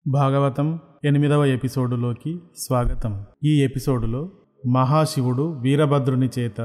భాగవతం 8వ ఎపిసోడులోకి స్వాగతం. ఈ ఎపిసోడులో మహాశివుడు వీరభద్రుని చేత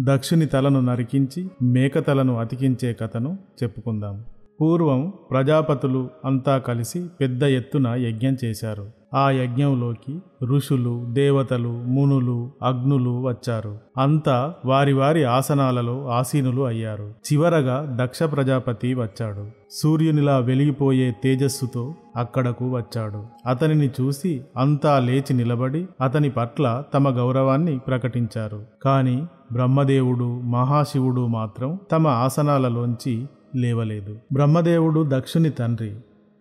దక్షుని తలను నరికించి మేకతలను అతికించే కథను చెప్పుకుందాం. పూర్వం ప్రజాపతులు అంతా కలిసి పెద్ద ఎత్తున యజ్ఞం చేశారు. ఆ యజ్ఞంలోకి ఋషులు, దేవతలు, మునులు, అగ్నులు వచ్చారు. అంతా వారి వారి ఆసనాలలో ఆసీనులు అయ్యారు. చివరగా దక్ష ప్రజాపతి వచ్చాడు. సూర్యునిలా వెలిగిపోయే తేజస్సుతో అక్కడకు వచ్చాడు. అతనిని చూసి అంతా లేచి నిలబడి అతని పట్ల తమ గౌరవాన్ని ప్రకటించారు. కాని బ్రహ్మదేవుడు, మహాశివుడు మాత్రం తమ ఆసనాలలోంచి లేవలేదు. బ్రహ్మదేవుడు దక్షుని తండ్రి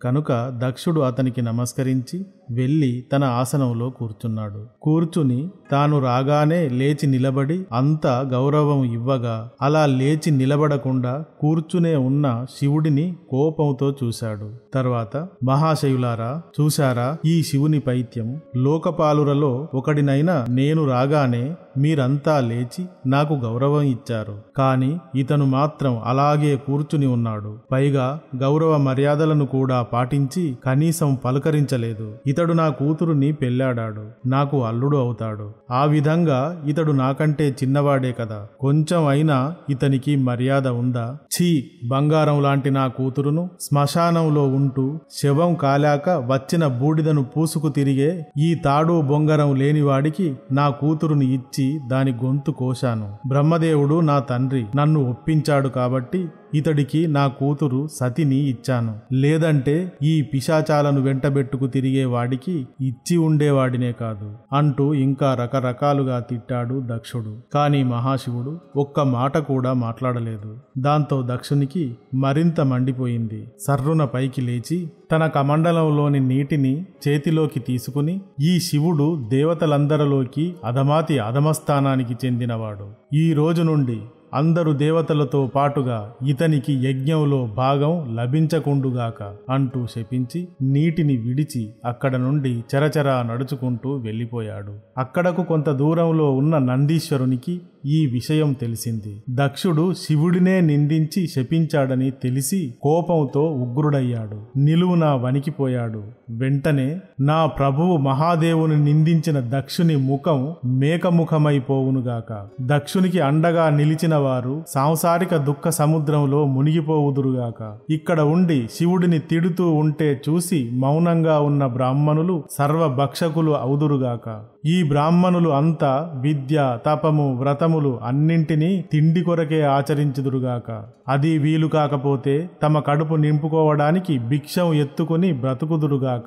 కనుక దక్షుడు అతనికి నమస్కరించి వెళ్ళి తన ఆసనంలో కూర్చున్నాడు. కూర్చుని తాను రాగానే లేచి నిలబడి అంతా గౌరవం ఇవ్వగా అలా లేచి నిలబడకుండా కూర్చునే ఉన్న శివుడిని కోపంతో చూశాడు. తర్వాత, మహాశయులారా, చూశారా ఈ శివుని పైత్యం? లోకపాలురలో ఒకడినైనా నేను రాగానే మీరంతా లేచి నాకు గౌరవం ఇచ్చారు. కాని ఇతను మాత్రం అలాగే కూర్చుని ఉన్నాడు. పైగా గౌరవ మర్యాదలను కూడా పాటించి కనీసం పలకరించలేదు. ఇతడు నా కూతురుని పెళ్లాడాడు, నాకు అల్లుడు అవుతాడు. ఆ విధంగా ఇతడు నాకంటే చిన్నవాడే కదా, కొంచెం అయినా ఇతనికి మర్యాద ఉందా? ఛీ, బంగారం లాంటి నా కూతురును శ్మశానంలో ఉంటూ శవం కాలాక వచ్చిన బూడిదను పూసుకు తిరిగే ఈ తాడు బొంగరం లేనివాడికి నా కూతురుని ఇచ్చి దాని గొంతు కోశాను. బ్రహ్మదేవుడు నా తండ్రి నన్ను ఒప్పించాడు కాబట్టి ఇతడికి నా కూతురు సతిని ఇచ్చాను. లేదంటే ఈ పిశాచాలను వెంటబెట్టుకు తిరిగే వాడికి ఇచ్చి ఉండేవాడినే కాదు అంటూ ఇంకా రకరకాలుగా తిట్టాడు దక్షుడు. కాని మహాశివుడు ఒక్క మాట కూడా మాట్లాడలేదు. దాంతో దక్షునికి మరింత మండిపోయింది. సర్రున పైకి లేచి తన కమండలంలోని నీటిని చేతిలోకి తీసుకుని, ఈ శివుడు దేవతలందరిలోకి అధమాతి అధమస్థానానికి చెందినవాడు. ఈ రోజు నుండి అందరు దేవతలతో పాటుగా ఇతనికి యజ్ఞంలో భాగం లభించకుండుగాక అంటూ శపించి నీటిని విడిచి అక్కడ నుండి చరచరా నడుచుకుంటూ వెళ్ళిపోయాడు. అక్కడకు కొంత దూరంలో ఉన్న నందీశ్వరునికి ఈ విషయం తెలిసింది. దక్షుడు శివుడినే నిందించి శపించాడని తెలిసి కోపంతో ఉగ్రుడయ్యాడు. నిలువునా వణికిపోయాడు. వెంటనే, నా ప్రభువు మహాదేవుని నిందించిన దక్షుని ముఖం మేకముఖమైపోవునుగాక, దక్షునికి అండగా నిలిచిన వారు సాంసారిక దుఃఖ సముద్రంలో మునిగిపోవుదురుగాక, ఇక్కడ ఉండి శివుడిని తిడుతూ ఉంటే చూసి మౌనంగా ఉన్న బ్రాహ్మణులు సర్వభక్షకులు అవుదురుగాక, ఈ బ్రాహ్మణులు అంతా విద్య, తపము, వ్రతములు అన్నింటినీ తిండి కొరకే ఆచరించుదురుగాక, అది వీలు కాకపోతే తమ కడుపు నింపుకోవడానికి భిక్షం ఎత్తుకుని బ్రతుకుదురుగాక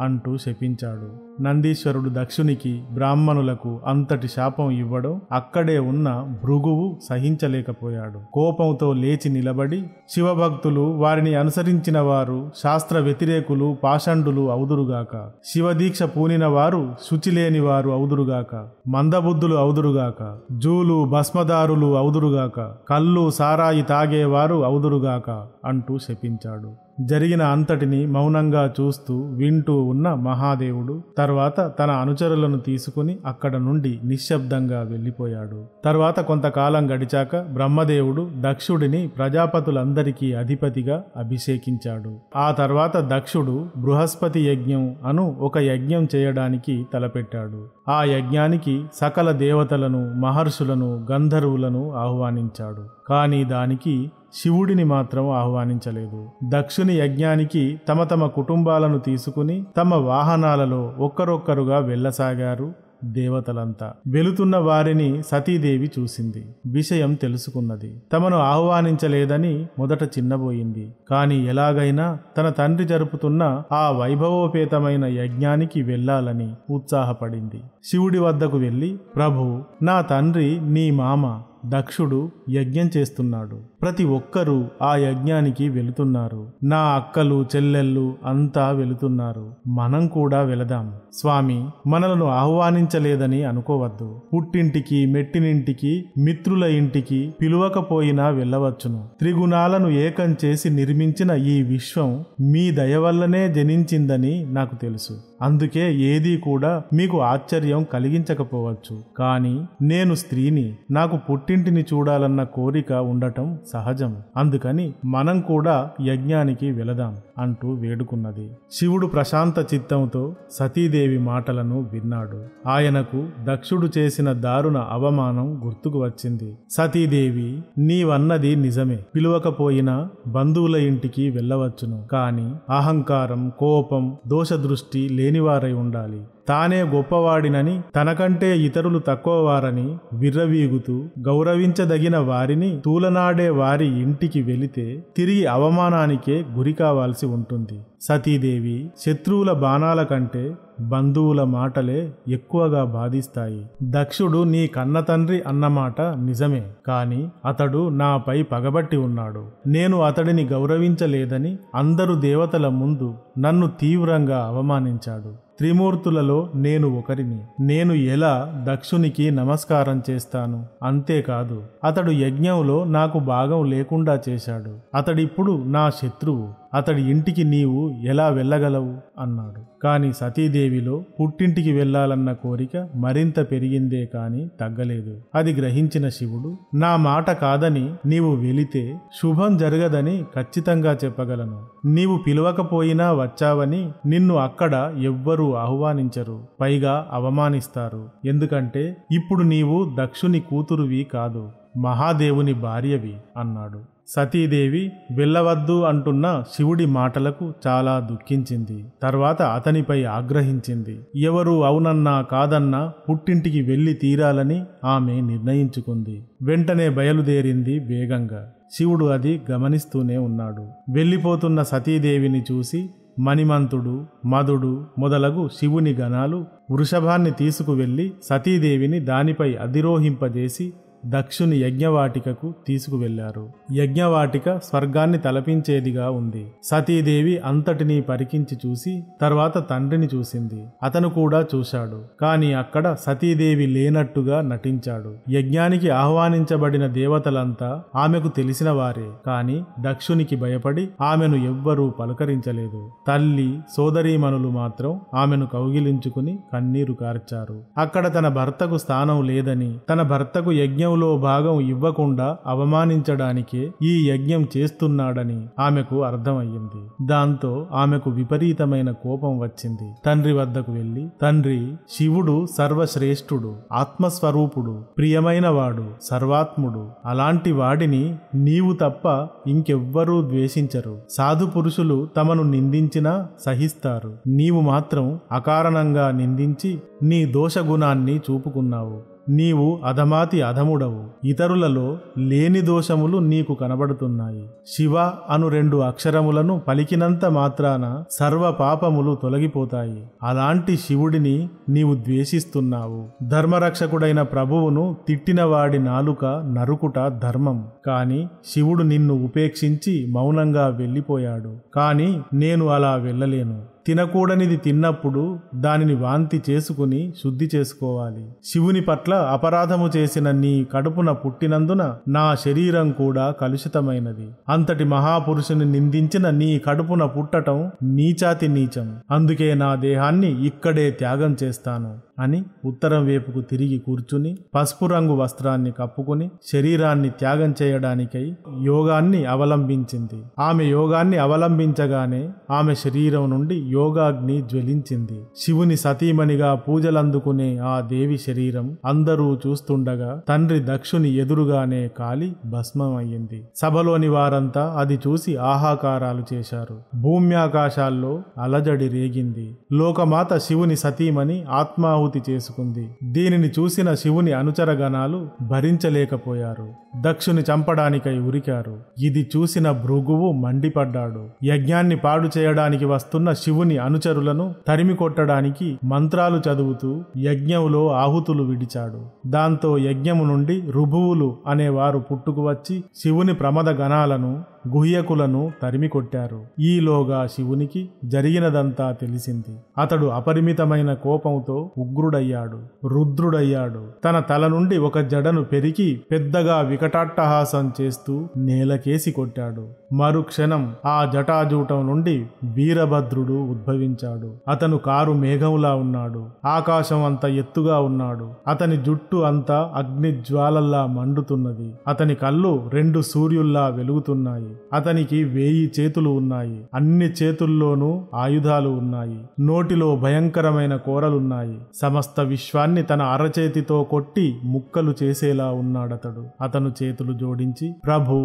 అంటూ శపించాడు. నందీశ్వరుడు దక్షునికి, బ్రాహ్మణులకు అంతటి శాపం ఇవ్వడం అక్కడే ఉన్న భృగువు సహించలేకపోయాడు. కోపంతో లేచి నిలబడి, శివభక్తులు, వారిని అనుసరించిన వారు శాస్త్ర వ్యతిరేకులు, పాషండులు అవుదురుగాక, శివదీక్ష పూనిన వారు శుచిలేని వారు అవుదురుగాక, మందబుద్ధులు అవుదురుగాక, జూలు భస్మదారులు అవుదురుగాక, కళ్ళు సారాయి తాగేవారు అవుదురుగాక అంటూ శపించాడు. జరిగిన అంతటిని మౌనంగా చూస్తూ వింటూ ఉన్న మహాదేవుడు తర్వాత తన అనుచరులను తీసుకుని అక్కడ నుండి నిశ్శబ్దంగా వెళ్ళిపోయాడు. తర్వాత కొంతకాలం గడిచాక బ్రహ్మదేవుడు దక్షుడిని ప్రజాపతులందరికీ అధిపతిగా అభిషేకించాడు. ఆ తర్వాత దక్షుడు బృహస్పతి యజ్ఞం అను ఒక యజ్ఞం చేయడానికి తలపెట్టాడు. ఆ యజ్ఞానికి సకల దేవతలను, మహర్షులను, గంధర్వులను ఆహ్వానించాడు. కానీ దానికి శివుడిని మాత్రం ఆహ్వానించలేదు. దక్షుని యజ్ఞానికి తమ తమ కుటుంబాలను తీసుకుని తమ వాహనాలలో ఒక్కరొక్కరుగా వెళ్ళసాగారు దేవతలంతా. వెళుతున్న వారిని సతీదేవి చూసింది. విషయం తెలుసుకున్నది. తమను ఆహ్వానించలేదని మొదట చిన్నబోయింది. కాని ఎలాగైనా తన తండ్రి జరుపుతున్న ఆ వైభవోపేతమైన యజ్ఞానికి వెళ్ళాలని ఉత్సాహపడింది. శివుడి వద్దకు వెళ్ళి, ప్రభు, నా తండ్రి నీ మామ దక్షుడు యజ్ఞం చేస్తున్నాడు. ప్రతి ఒక్కరూ ఆ యజ్ఞానికి వెళుతున్నారు. నా అక్కలు, చెల్లెళ్ళు అంతా వెళుతున్నారు. మనం కూడా వెళదాం. స్వామి, మనలను ఆహ్వానించలేదని అనుకోవద్దు. పుట్టింటికి, మెట్టినింటికి, మిత్రుల ఇంటికి పిలువకపోయినా వెళ్ళవచ్చును. త్రిగుణాలను ఏకం చేసి నిర్మించిన ఈ విశ్వం మీ దయ వల్లనే జనించిందని నాకు తెలుసు. అందుకే ఏదీ కూడా మీకు ఆశ్చర్యం కలిగించకపోవచ్చు. కానీ నేను స్త్రీని, నాకు పుట్టింటిని చూడాలన్న కోరిక ఉండటం సహజం. అందుకని మనం కూడా యజ్ఞానికి వెళదాం అంటూ వేడుకున్నది. శివుడు ప్రశాంత చిత్తంతో సతీదేవి మాటలను విన్నాడు. ఆయనకు దక్షుడు చేసిన దారుణ అవమానం గుర్తుకు వచ్చింది. సతీదేవి, నీవన్నది నిజమే. పిలువకపోయినా బంధువుల ఇంటికి వెళ్ళవచ్చును. కాని అహంకారం, కోపం, దోషదృష్టి లేనివారై ఉండాలి. తానే గొప్పవాడినని, తనకంటే ఇతరులు తక్కువవారని విర్రవీగుతూ గౌరవించదగిన వారిని తూలనాడే వారి ఇంటికి వెళితే తిరిగి అవమానానికే గురి కావాల్సి ఉంటుంది. సతీదేవి, శత్రువుల బాణాల కంటే బంధువుల మాటలే ఎక్కువగా బాధిస్తాయి. దక్షుడు నీ కన్నతండ్రి అన్నమాట నిజమే. కాని అతడు నాపై పగబట్టి ఉన్నాడు. నేను అతడిని గౌరవించలేదని అందరు దేవతల ముందు నన్ను తీవ్రంగా అవమానించాడు. త్రిమూర్తులలో నేను ఒకరిని. నేను ఎలా దక్షునికి నమస్కారం చేస్తాను? అంతేకాదు, అతడు యజ్ఞంలో నాకు భాగం లేకుండా చేశాడు. అతడిప్పుడు నా శత్రువు. అతడి ఇంటికి నీవు ఎలా వెళ్ళగలవు అన్నాడు. కాని సతీదేవిలో పుట్టింటికి వెళ్లాలన్న కోరిక మరింత పెరిగిందే కాని తగ్గలేదు. అది గ్రహించిన శివుడు, నా మాట కాదని నీవు వెళితే శుభం జరగదని ఖచ్చితంగా చెప్పగలను. నీవు పిలవకపోయినా వచ్చావని నిన్ను అక్కడ ఎవ్వరూ ఆహ్వానించరు, పైగా అవమానిస్తారు. ఎందుకంటే ఇప్పుడు నీవు దక్షుని కూతురువి కాదు, మహాదేవుని భార్యవి అన్నాడు. సతీదేవి వెళ్ళవద్దు అంటున్న శివుడి మాటలకు చాలా దుఃఖించింది. తర్వాత అతనిపై ఆగ్రహించింది. ఎవరు అవునన్నా కాదన్నా పుట్టింటికి వెళ్లి తీరాలని ఆమె నిర్ణయించుకుంది. వెంటనే బయలుదేరింది వేగంగా. శివుడు అది గమనిస్తూనే ఉన్నాడు. వెళ్ళిపోతున్న సతీదేవిని చూసి మణిమంతుడు, మధుడు మొదలగు శివుని గణాలు వృషభాన్ని తీసుకువెళ్లి సతీదేవిని దానిపై అధిరోహింపజేసి దక్షుని యజ్ఞవాటికకు తీసుకువెళ్లారు. యజ్ఞవాటిక స్వర్గాన్ని తలపించేదిగా ఉంది. సతీదేవి అంతటినీ పరికించి చూసి తర్వాత తండ్రిని చూసింది. అతను కూడా చూశాడు. కాని అక్కడ సతీదేవి లేనట్టుగా నటించాడు. యజ్ఞానికి ఆహ్వానించబడిన దేవతలంతా ఆమెకు తెలిసిన వారే. కాని దక్షునికి భయపడి ఆమెను ఎవ్వరూ పలుకరించలేదు. తల్లి, సోదరీమణులు మాత్రం ఆమెను కౌగిలించుకుని కన్నీరు కార్చారు. అక్కడ తన భర్తకు స్థానం లేదని, తన భర్తకు యజ్ఞం భాగం ఇవ్వకుండా అవమానించడానికే ఈ యజ్ఞం చేస్తున్నాడని ఆమెకు అర్థమయ్యింది. దాంతో ఆమెకు విపరీతమైన కోపం వచ్చింది. తండ్రి వద్దకు వెళ్లి, తండ్రి, శివుడు సర్వశ్రేష్ఠుడు, ఆత్మస్వరూపుడు, ప్రియమైనవాడు, సర్వాత్ముడు. అలాంటి వాడిని నీవు తప్ప ఇంకెవ్వరూ ద్వేషించరు. సాధు పురుషులు తమను నిందించినా సహిస్తారు. నీవు మాత్రం అకారణంగా నిందించి నీ దోషగుణాన్ని చూపుకున్నావు. నీవు అధమాతి అధముడవు. ఇతరులలో లేని దోషములు నీకు కనబడుతున్నాయి. శివ అను 2 అక్షరములను పలికినంత మాత్రాన సర్వ పాపములు తొలగిపోతాయి. అలాంటి శివుడిని నీవు ద్వేషిస్తున్నావు. ధర్మరక్షకుడైన ప్రభువును తిట్టినవాడి నాలుక నరుకుట ధర్మం. కాని శివుడు నిన్ను ఉపేక్షించి మౌనంగా వెళ్ళిపోయాడు. కాని నేను అలా వెళ్ళలేను. తినకూడనిది తిన్నప్పుడు దానిని వాంతి చేసుకుని శుద్ధి చేసుకోవాలి. శివుని పట్ల అపరాధము చేసిన నీ కడుపున పుట్టినందున నా శరీరం కూడా కలుషితమైనది. అంతటి మహాపురుషుని నిందించిన నీ కడుపున పుట్టటం నీచాతి నీచం. అందుకే నా దేహాన్ని ఇక్కడే త్యాగం చేస్తాను అని ఉత్తరం వైపుకు తిరిగి కూర్చుని పసుపు రంగు వస్త్రాన్ని కప్పుకుని శరీరాన్ని త్యాగం చేయడానికై యోగాన్ని అవలంబించింది. ఆమె యోగాన్ని అవలంబించగానే ఆమె శరీరం నుండి యోగాగ్ని జ్వలించింది. శివుని సతీమణిగా పూజలందుకునే ఆ దేవి శరీరం అందరూ చూస్తుండగా తండ్రి దక్షుని ఎదురుగానే కాలి భస్మమయ్యింది. సభలోని వారంతా అది చూసి ఆహాకారాలు చేశారు. భూమ్యాకాశాల్లో అలజడి రేగింది. లోకమాత శివుని సతీమణి ఆత్మాహుతి చేసుకుంది. దీనిని చూసిన శివుని అనుచరగణాలు భరించలేకపోయారు. దక్షుని చంపడానికై ఉరికారు. ఇది చూసిన భృగువు మండిపడ్డాడు. యజ్ఞాన్ని పాడు చేయడానికి వస్తున్న శివుని అనుచరులను తరిమి కొట్టడానికి మంత్రాలు చదువుతూ యజ్ఞంలో ఆహుతులు విడిచాడు. దాంతో యజ్ఞము నుండి రుభువులు అనేవారు పుట్టుకువచ్చి శివుని ప్రమద గణాలను గుహ్యకులను తరిమికొట్టారు. ఈలోగా శివునికి జరిగినదంతా తెలిసింది. అతడు అపరిమితమైన కోపంతో ఉగ్రుడయ్యాడు, రుద్రుడయ్యాడు. తన తల నుండి ఒక జడను పెరికి పెద్దగా వికటాట్టహాసం చేస్తూ నేలకేసి కొట్టాడు. మరుక్షణం ఆ జటాజూటం నుండి వీరభద్రుడు ఉద్భవించాడు. అతను కారు మేఘంలా ఉన్నాడు. ఆకాశం అంత ఎత్తుగా ఉన్నాడు. అతని జుట్టు అంతా అగ్నిజ్వాలల్లా మండుతున్నది. అతని కళ్ళు 2 సూర్యుల్లా వెలుగుతున్నాయి. అతనికి 1000 చేతులు ఉన్నాయి. అన్ని చేతుల్లోనూ ఆయుధాలు ఉన్నాయి. నోటిలో భయంకరమైన కోరలున్నాయి. సమస్త విశ్వాన్ని తన అరచేతితో కొట్టి ముక్కలు చేసేలా ఉన్నాడతడు. అతను చేతులు జోడించి, ప్రభు,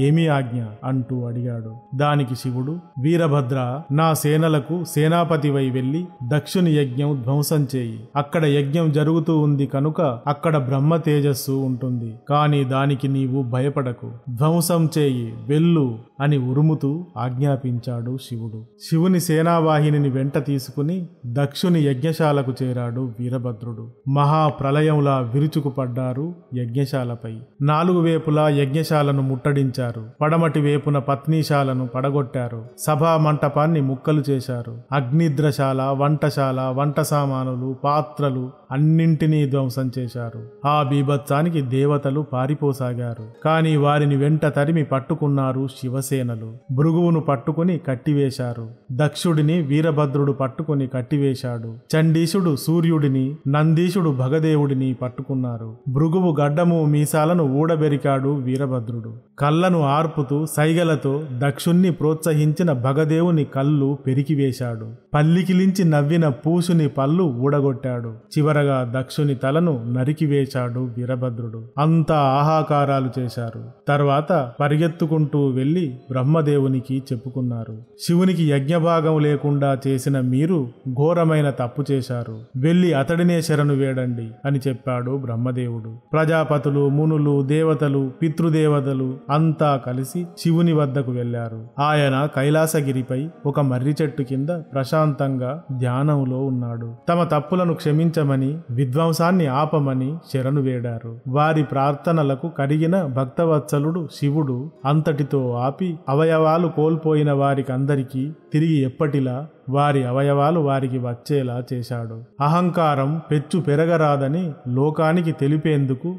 ఏమి ఆజ్ఞ అంటూ అడిగాడు. దానికి శివుడు, వీరభద్ర, నా సేనలకు సేనాపతివై వెళ్లి దక్షుని యజ్ఞం ధ్వంసం చేయి. అక్కడ యజ్ఞం జరుగుతూ ఉంది కనుక అక్కడ బ్రహ్మ తేజస్సు ఉంటుంది. కాని దానికి నీవు భయపడకు, ధ్వంసం చేయి, వెళ్ళు అని ఉరుముతూ ఆజ్ఞాపించాడు శివుడు. శివుని సేనావాహినిని వెంట తీసుకుని దక్షుని యజ్ఞశాలకు చేరాడు వీరభద్రుడు. మహాప్రలయంలా విరుచుకుపడ్డారు యజ్ఞశాలపై. 4 వేపులా యజ్ఞశాలను ముట్టడించారు. పడమటి వేపున పత్నీశాలను పడగొట్టారు. సభా మంటపాన్ని ముక్కలు చేశారు. అగ్నిద్రశాల, వంటశాల, వంట సామానులు, పాత్రలు అన్నింటినీ ధ్వంసం చేశారు. ఆ బీభత్సానికి దేవతలు పారిపోసాగారు. కాని వారిని వెంట తరిమి పట్టుకున్నారు శివసేనలు. భృగువును పట్టుకుని కట్టివేశారు. దక్షుడిని వీరభద్రుడు పట్టుకుని కట్టివేశాడు. చండీశుడు సూర్యుడిని, నందీశుడు భగదేవుడిని పట్టుకున్నారు. భృగువు గడ్డము మీసాలను ఊడబెరికాడు వీరభద్రుడు. కళ్ళను ఆర్పుతూ సైగలతో దక్షుణ్ణి ప్రోత్సహించిన భగదేవుని కళ్ళు పెరికివేశాడు. పల్లికిలించి నవ్విన పూసుని పళ్ళు ఊడగొట్టాడు. చివరగా దక్షుని తలను నరికివేశాడు వీరభద్రుడు. అంతా ఆహాకారాలు చేశారు. తర్వాత పరిగెత్తుకుంటూ వెళ్లి బ్రహ్మదేవునికి చెప్పుకున్నారు. శివునికి యజ్ఞభాగం లేకుండా చేసిన మీరు ఘోరమైన తప్పు చేశారు. వెళ్లి అతడినే శరణు వేడండి అని చెప్పాడు బ్రహ్మదేవుడు. ప్రజాపతులు, మునులు, దేవతలు, పితృదేవతలు అంతా కలిసి శివుని వద్దకు వెళ్లారు. ఆయన కైలాసగిరిపై ఒక మర్రి చెట్టు కింద ప్రశాంతంగా ధ్యానంలో ఉన్నాడు. తమ తప్పులను క్షమించమని, విధ్వంసాన్ని ఆపమని శరణు వేడారు. వారి ప్రార్థనలకు కరిగిన భక్తవత్సలుడు శివుడు అంతటితో ఆపి అవయవాలు కోల్పోయిన వారికందరికీ తిరిగి ఎప్పటిలా వారి అవయవాలు వారికి వచ్చేలా చేశాడు. అహంకారం పెచ్చు పెరగరాదని లోకానికి తెలిపేందుకు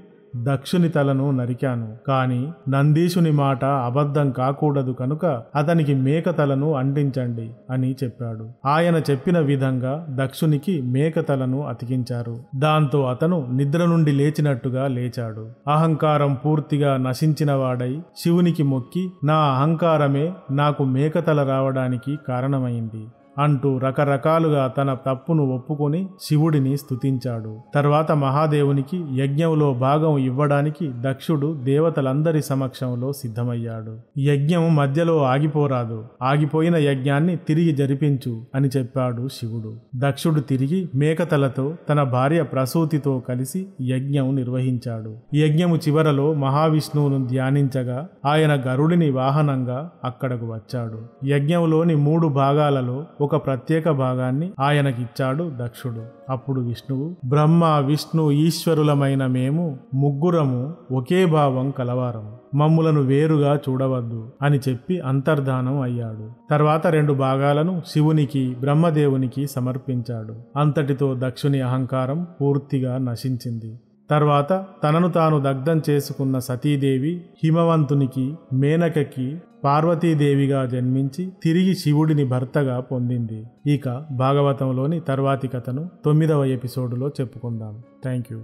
దక్షుని తలను నరికాను. కాని నందీశుని మాట అబద్ధం కాకూడదు కనుక అతనికి మేక తలను అంటించండి అని చెప్పాడు. ఆయన చెప్పిన విధంగా దక్షునికి మేక తలను అతికించారు. దాంతో అతను నిద్ర నుండి లేచినట్టుగా లేచాడు. అహంకారం పూర్తిగా నశించిన వాడై శివునికి మొక్కి, నా అహంకారమే నాకు మేకతల రావడానికి కారణమైంది అంటూ రకరకాలుగా తన తప్పును ఒప్పుకొని శివుడిని స్తుతించాడు. తర్వాత మహాదేవునికి యజ్ఞంలో భాగం ఇవ్వడానికి దక్షుడు దేవతలందరి సమక్షంలో సిద్ధమయ్యాడు. యజ్ఞం మధ్యలో ఆగిపోరాదు, ఆగిపోయిన యజ్ఞాన్ని తిరిగి జరిపించు అని చెప్పాడు శివుడు. దక్షుడు తిరిగి మేకతలతో తన భార్య ప్రసూతితో కలిసి యజ్ఞం నిర్వహించాడు. యజ్ఞము చివరలో మహావిష్ణువును ధ్యానించగా ఆయన గరుడిని వాహనంగా అక్కడకు వచ్చాడు. యజ్ఞంలోని 3 భాగాలలో ఒక ప్రత్యేక భాగాన్ని ఆయనకిచ్చాడు దక్షుడు. అప్పుడు విష్ణువు, బ్రహ్మ, విష్ణు, ఈశ్వరులమైన మేము ముగ్గురము ఒకే భావం కలవారము, మమ్ములను వేరుగా చూడవద్దు అని చెప్పి అంతర్ధానం అయ్యాడు. తర్వాత 2 భాగాలను శివునికి, బ్రహ్మదేవునికి సమర్పించాడు. అంతటితో దక్షుని అహంకారం పూర్తిగా నశించింది. తర్వాత తనను తాను దగ్ధం చేసుకున్న సతీదేవి హిమవంతునికి, మేనకకి పార్వతీదేవిగా జన్మించి తిరిగి శివుడిని భర్తగా పొందింది. ఇక భాగవతంలోని తర్వాతి కథను 9వ ఎపిసోడులో చెప్పుకుందాం. Thank you.